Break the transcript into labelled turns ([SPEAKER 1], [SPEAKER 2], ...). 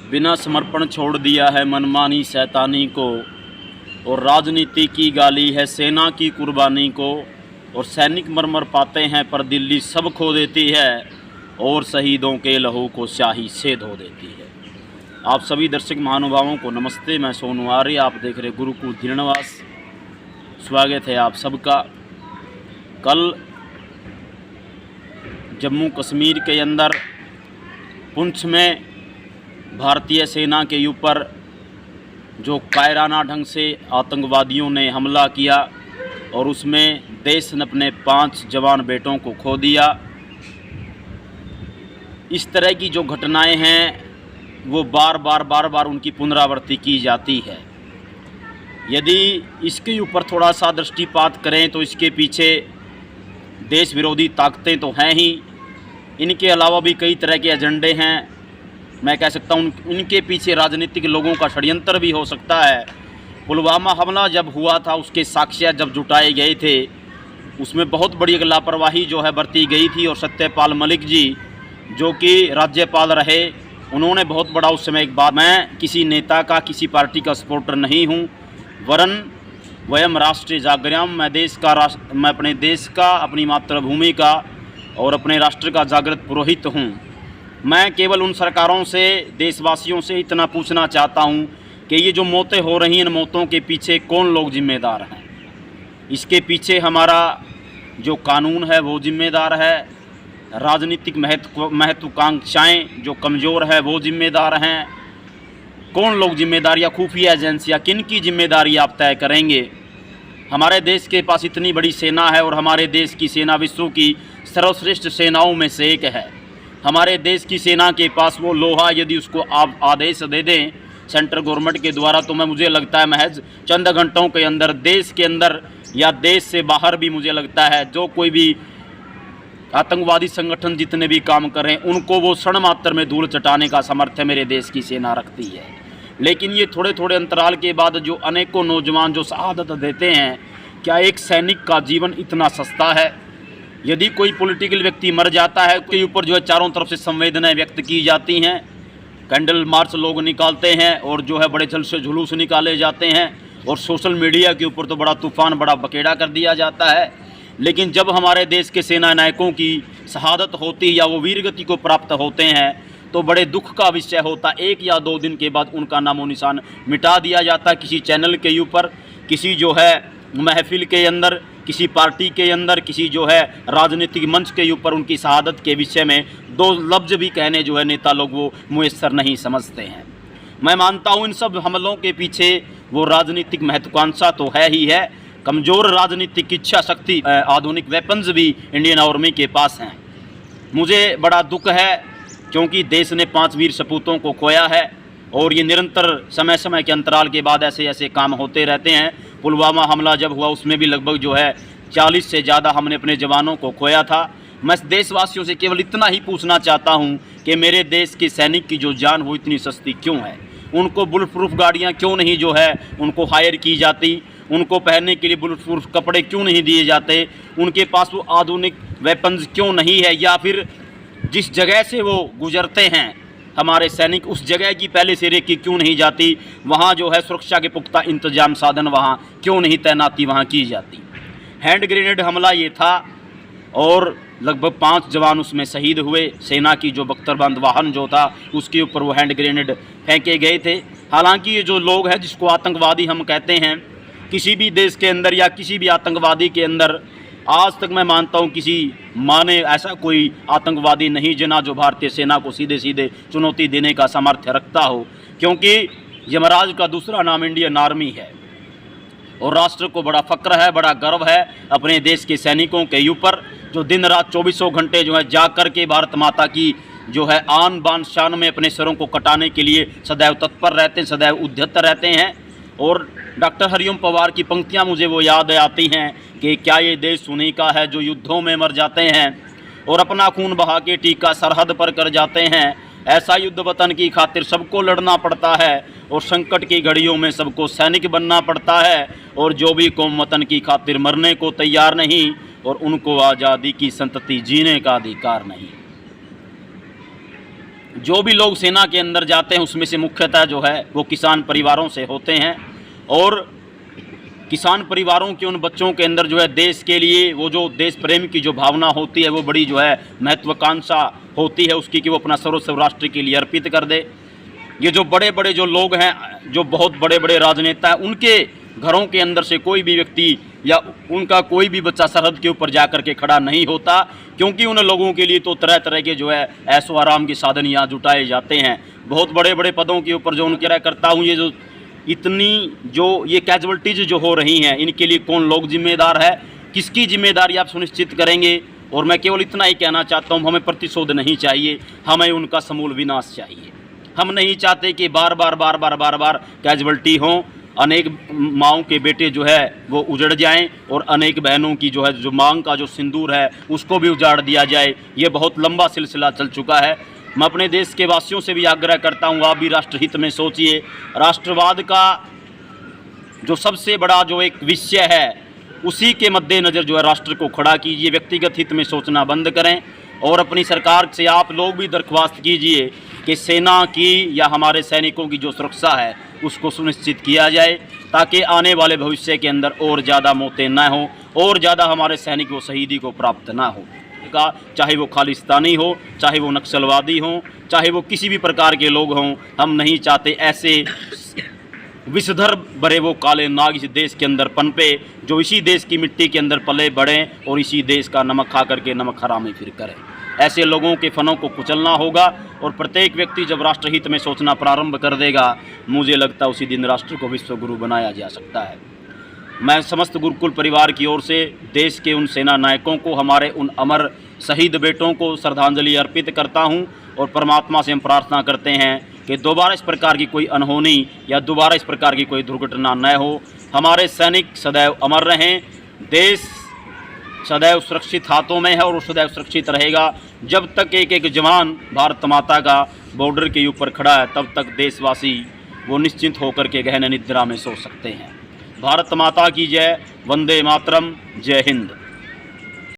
[SPEAKER 1] बिना समर्पण छोड़ दिया है मनमानी शैतानी को, और राजनीति की गाली है सेना की कुर्बानी को। और सैनिक मर पाते हैं पर दिल्ली सब खो देती है, और शहीदों के लहू को स्याही से धो देती है। आप सभी दर्शक महानुभावों को नमस्ते। मैं सोनू आर्य, आप देख रहे गुरुकुल धीरनिवास। स्वागत है आप सबका। कल जम्मू कश्मीर के अंदर पुंछ में भारतीय सेना के ऊपर जो कायराना ढंग से आतंकवादियों ने हमला किया, और उसमें देश ने अपने 5 जवान बेटों को खो दिया। इस तरह की जो घटनाएं हैं वो बार बार उनकी पुनरावृत्ति की जाती है। यदि इसके ऊपर थोड़ा सा दृष्टिपात करें तो इसके पीछे देश विरोधी ताकतें तो हैं ही, इनके अलावा भी कई तरह के एजेंडे हैं। मैं कह सकता हूँ इनके पीछे राजनीतिक लोगों का षड्यंत्र भी हो सकता है। पुलवामा हमला जब हुआ था, उसके साक्ष्य जब जुटाए गए थे, उसमें बहुत बड़ी एक लापरवाही जो है बरती गई थी। और सत्यपाल मलिक जी जो कि राज्यपाल रहे, उन्होंने बहुत बड़ा उस समय एक बात, मैं किसी नेता का किसी पार्टी का सपोर्टर नहीं हूँ, वरन वयम राष्ट्रीय जागर्याम, मैं अपने देश का, अपनी मातृभूमि का और अपने राष्ट्र का जागृत पुरोहित हूँ। मैं केवल उन सरकारों से, देशवासियों से इतना पूछना चाहता हूँ कि ये जो मौतें हो रही हैं, इन मौतों के पीछे कौन लोग जिम्मेदार हैं। इसके पीछे हमारा जो कानून है वो जिम्मेदार है, राजनीतिक महत्वाकांक्षाएँ जो कमज़ोर है वो जिम्मेदार हैं। कौन लोग जिम्मेदार, या खुफिया एजेंसियाँ, किन की जिम्मेदारी आप तय करेंगे। हमारे देश के पास इतनी बड़ी सेना है, और हमारे देश की सेना विश्व की सर्वश्रेष्ठ सेनाओं में से एक है। हमारे देश की सेना के पास वो लोहा, यदि उसको आप आदेश दे दें सेंट्रल गवर्नमेंट के द्वारा, तो मुझे लगता है महज चंद घंटों के अंदर देश के अंदर या देश से बाहर भी, मुझे लगता है जो कोई भी आतंकवादी संगठन जितने भी काम करें, उनको वो क्षण मात्र में धूल चटाने का सामर्थ्य मेरे देश की सेना रखती है। लेकिन ये थोड़े थोड़े अंतराल के बाद जो अनेकों नौजवान जो शहादत देते हैं, क्या एक सैनिक का जीवन इतना सस्ता है। यदि कोई पॉलिटिकल व्यक्ति मर जाता है, उसके ऊपर जो है चारों तरफ से संवेदनाएं व्यक्त की जाती हैं, कैंडल मार्च लोग निकालते हैं, और जो है बड़े जल से जुलूस निकाले जाते हैं, और सोशल मीडिया के ऊपर तो बड़ा तूफान, बड़ा बकेड़ा कर दिया जाता है। लेकिन जब हमारे देश के सेना नायकों की शहादत होती है या वो वीरगति को प्राप्त होते हैं, तो बड़े दुख का विषय होता। 1 या 2 दिन के बाद उनका नामो निशान मिटा दिया जाता, किसी चैनल के ऊपर, किसी जो है महफिल के अंदर, किसी पार्टी के अंदर, किसी जो है राजनीतिक मंच के ऊपर उनकी शहादत के विषय में 2 लफ्ज़ भी कहने जो है नेता लोग वो मुयस्सर नहीं समझते हैं। मैं मानता हूँ इन सब हमलों के पीछे वो राजनीतिक महत्वाकांक्षा तो है ही है, कमज़ोर राजनीतिक इच्छा शक्ति, आधुनिक वेपन्स भी इंडियन आर्मी के पास हैं। मुझे बड़ा दुख है क्योंकि देश ने 5 वीर सपूतों को खोया है, और ये निरंतर समय समय के अंतराल के बाद ऐसे ऐसे काम होते रहते हैं। पुलवामा हमला जब हुआ, उसमें भी लगभग जो है 40 से ज़्यादा हमने अपने जवानों को खोया था। मैं देशवासियों से केवल इतना ही पूछना चाहता हूं कि मेरे देश के सैनिक की जो जान वो इतनी सस्ती क्यों है। उनको बुलेट प्रूफ गाड़ियाँ क्यों नहीं जो है उनको हायर की जाती, उनको पहनने के लिए बुलेट प्रूफ कपड़े क्यों नहीं दिए जाते, उनके पास वो आधुनिक वेपन्स क्यों नहीं है, या फिर जिस जगह से वो गुजरते हैं हमारे सैनिक, उस जगह की पहले से रेकी क्यों नहीं जाती, वहाँ जो है सुरक्षा के पुख्ता इंतजाम साधन वहाँ क्यों नहीं तैनाती वहाँ की जाती। हैंड ग्रेनेड हमला ये था, और लगभग 5 जवान उसमें शहीद हुए। सेना की जो बख्तरबंद वाहन जो था उसके ऊपर वो हैंड ग्रेनेड फेंके गए थे। हालांकि ये जो लोग हैं जिसको आतंकवादी हम कहते हैं, किसी भी देश के अंदर या किसी भी आतंकवादी के अंदर आज तक मैं मानता हूं किसी माँ ने ऐसा कोई आतंकवादी नहीं जना जो भारतीय सेना को सीधे सीधे चुनौती देने का सामर्थ्य रखता हो, क्योंकि यमराज का दूसरा नाम इंडियन आर्मी है। और राष्ट्र को बड़ा फ़क्र है, बड़ा गर्व है अपने देश के सैनिकों के ऊपर, जो दिन रात 24 घंटे जो है जाग कर के भारत माता की जो है आन बान शान में अपने सरों को कटाने के लिए सदैव तत्पर रहते हैं, सदैव उद्यत रहते हैं। और डॉक्टर हरिओम पवार की पंक्तियां मुझे वो याद आती हैं कि क्या ये देश उन्हीं का है जो युद्धों में मर जाते हैं और अपना खून बहा के टीका सरहद पर कर जाते हैं। ऐसा युद्ध वतन की खातिर सबको लड़ना पड़ता है और संकट की घड़ियों में सबको सैनिक बनना पड़ता है। और जो भी कौम वतन की खातिर मरने को तैयार नहीं और उनको आज़ादी की संतति जीने का अधिकार नहीं। जो भी लोग सेना के अंदर जाते हैं उसमें से मुख्यतः जो है वो किसान परिवारों से होते हैं, और किसान परिवारों के उन बच्चों के अंदर जो है देश के लिए वो जो देश प्रेम की जो भावना होती है वो बड़ी जो है महत्वाकांक्षा होती है उसकी कि वो अपना सर्वस्व राष्ट्र के लिए अर्पित कर दे। ये जो बड़े बड़े जो लोग हैं, जो बहुत बड़े बड़े राजनेता हैं, उनके घरों के अंदर से कोई भी व्यक्ति या उनका कोई भी बच्चा सरहद के ऊपर जा कर के खड़ा नहीं होता, क्योंकि उन लोगों के लिए तो तरह तरह के जो है ऐशो आराम के साधन यहाँ जुटाए जाते हैं। बहुत बड़े बड़े पदों के ऊपर जो उनके करता हूँ, ये जो इतनी जो ये कैजुअल्टीज जो हो रही हैं, इनके लिए कौन लोग जिम्मेदार है, किसकी जिम्मेदारी आप सुनिश्चित करेंगे। और मैं केवल इतना ही कहना चाहता हूँ, हमें प्रतिशोध नहीं चाहिए, हमें उनका समूल विनाश चाहिए। हम नहीं चाहते कि बार बार कैजुअल्टी हों, अनेक माँओं के बेटे जो है वो उजड़ जाएं और अनेक बहनों की जो है जो मांग का जो सिंदूर है उसको भी उजाड़ दिया जाए। ये बहुत लंबा सिलसिला चल चुका है। मैं अपने देश के वासियों से भी आग्रह करता हूँ, आप भी राष्ट्रहित में सोचिए। राष्ट्रवाद का जो सबसे बड़ा जो एक विषय है उसी के मद्देनज़र जो है राष्ट्र को खड़ा कीजिए। व्यक्तिगत हित में सोचना बंद करें और अपनी सरकार से आप लोग भी दरख्वास्त कीजिए कि सेना की या हमारे सैनिकों की जो सुरक्षा है उसको सुनिश्चित किया जाए, ताकि आने वाले भविष्य के अंदर और ज़्यादा मौतें न हों और ज़्यादा हमारे सैनिक वो शहीदी को प्राप्त ना हो। चाहे वो खालिस्तानी हो, चाहे वो नक्सलवादी हों, चाहे वो किसी भी प्रकार के लोग हों, हम नहीं चाहते ऐसे विषधर भरे वो काले नाग इस देश के अंदर पनपे, जो इसी देश की मिट्टी के अंदर पले बढ़ें और इसी देश का नमक खा करके नमक हरामी फिर करें। ऐसे लोगों के फनों को कुचलना होगा और प्रत्येक व्यक्ति जब राष्ट्रहित में सोचना प्रारंभ कर देगा, मुझे लगता है उसी दिन राष्ट्र को विश्वगुरु बनाया जा सकता है। मैं समस्त गुरुकुल परिवार की ओर से देश के उन सेना नायकों को, हमारे उन अमर शहीद बेटों को श्रद्धांजलि अर्पित करता हूं और परमात्मा से हम प्रार्थना करते हैं कि दोबारा इस प्रकार की कोई अनहोनी या दोबारा इस प्रकार की कोई दुर्घटना न हो। हमारे सैनिक सदैव अमर रहें, देश सदैव सुरक्षित हाथों में है और वो सदैव सुरक्षित रहेगा। जब तक एक एक जवान भारत माता का बॉर्डर के ऊपर खड़ा है, तब तक देशवासी वो निश्चिंत होकर के गहन निद्रा में सो सकते हैं। भारत माता की जय। वंदे मातरम। जय हिंद।